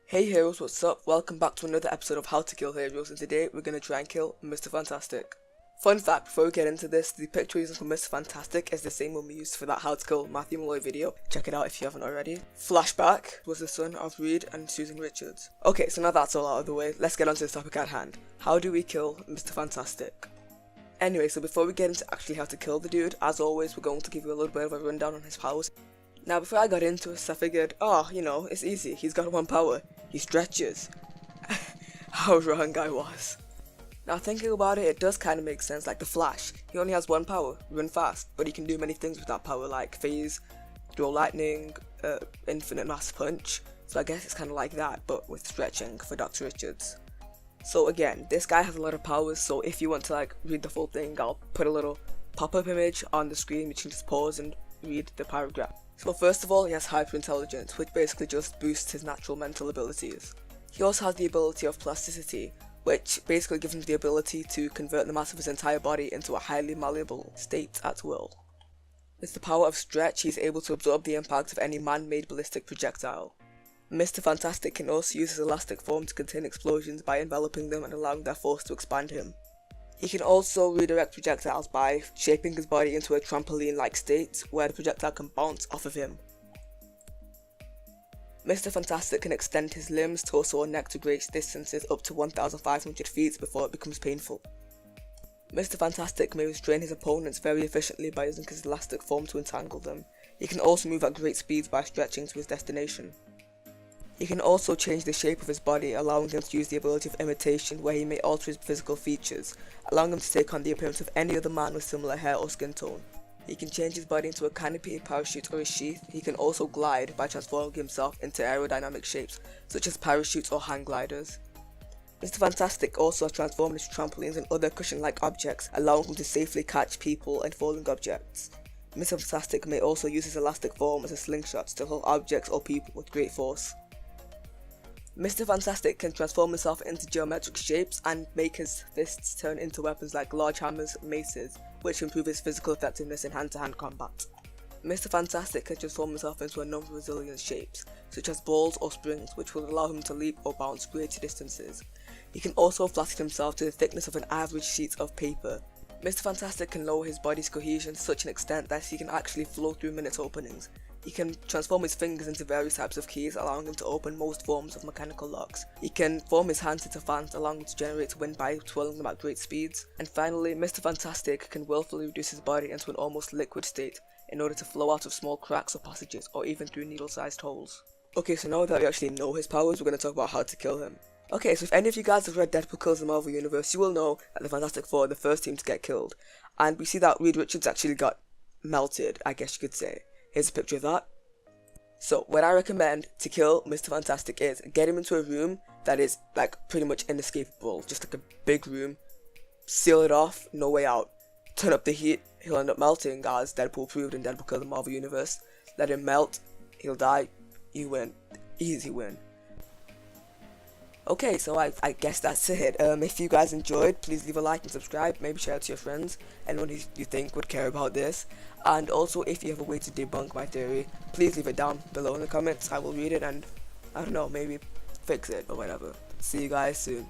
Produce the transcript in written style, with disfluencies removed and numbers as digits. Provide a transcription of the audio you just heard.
Hey heroes, what's up? Welcome back to another episode of How to Kill Heroes, and today we're gonna try and kill Mr. Fantastic. Fun fact, before we get into this, the picture used for Mr. Fantastic is the same one we used for that How to Kill Matthew Malloy video. Check it out if you haven't already. Flashback was the son of Reed and Susan Richards. Okay, so now that's all out of the way, let's get on to the topic at hand. How do we kill Mr. Fantastic? Anyway, so before we get into actually how to kill the dude, as always, we're going to give you a little bit of a rundown on his powers. Now, before I got into it, I figured, it's easy, he's got one power. He stretches. How wrong I was. Now thinking about it, it does kind of make sense, like the Flash. He only has one power, run fast, but he can do many things with that power, like phase, throw lightning, infinite mass punch. So I guess it's kind of like that, but with stretching for Dr. Richards. So again, this guy has a lot of powers, so if you want to read the full thing, I'll put a little pop-up image on the screen which you can just pause and read the paragraph. So first of all, he has hyperintelligence, which basically just boosts his natural mental abilities. He also has the ability of plasticity, which basically gives him the ability to convert the mass of his entire body into a highly malleable state at will. With the power of stretch, he is able to absorb the impact of any man-made ballistic projectile. Mr. Fantastic can also use his elastic form to contain explosions by enveloping them and allowing their force to expand him. He can also redirect projectiles by shaping his body into a trampoline-like state where the projectile can bounce off of him. Mr. Fantastic can extend his limbs, torso or neck to great distances up to 1,500 feet before it becomes painful. Mr. Fantastic may restrain his opponents very efficiently by using his elastic form to entangle them. He can also move at great speeds by stretching to his destination. He can also change the shape of his body, allowing him to use the ability of imitation where he may alter his physical features, allowing him to take on the appearance of any other man with similar hair or skin tone. He can change his body into a canopy, a parachute or a sheath. He can also glide by transforming himself into aerodynamic shapes, such as parachutes or hang gliders. Mr. Fantastic also has transformed into trampolines and other cushion-like objects, allowing him to safely catch people and falling objects. Mr. Fantastic may also use his elastic form as a slingshot to hurl objects or people with great force. Mr. Fantastic can transform himself into geometric shapes and make his fists turn into weapons like large hammers, maces, which improve his physical effectiveness in hand-to-hand combat. Mr. Fantastic can transform himself into a number of resilient shapes, such as balls or springs, which will allow him to leap or bounce greater distances. He can also flatten himself to the thickness of an average sheet of paper. Mr. Fantastic can lower his body's cohesion to such an extent that he can actually flow through minute openings. He can transform his fingers into various types of keys, allowing him to open most forms of mechanical locks. He can form his hands into fans, allowing him to generate wind by twirling them at great speeds. And finally, Mr. Fantastic can willfully reduce his body into an almost liquid state in order to flow out of small cracks or passages, or even through needle-sized holes. Okay, so now that we actually know his powers, we're going to talk about how to kill him. Okay, so if any of you guys have read Deadpool Kills the Marvel Universe, you will know that the Fantastic Four are the first team to get killed. And we see that Reed Richards actually got melted, I guess you could say. Here's a picture of that. So, what I recommend to kill Mr. Fantastic is get him into a room that is pretty much inescapable, just like a big room, seal it off, no way out, turn up the heat, he'll end up melting as Deadpool proved in Deadpool Kill the Marvel Universe, let him melt, he'll die, you win, easy win. Okay, so I guess that's it. If you guys enjoyed, please leave a like and subscribe, maybe share it to your friends, anyone you think would care about this. And also, if you have a way to debunk my theory, please leave it down below in the comments. I will read it and, I don't know, maybe fix it or whatever. See you guys soon.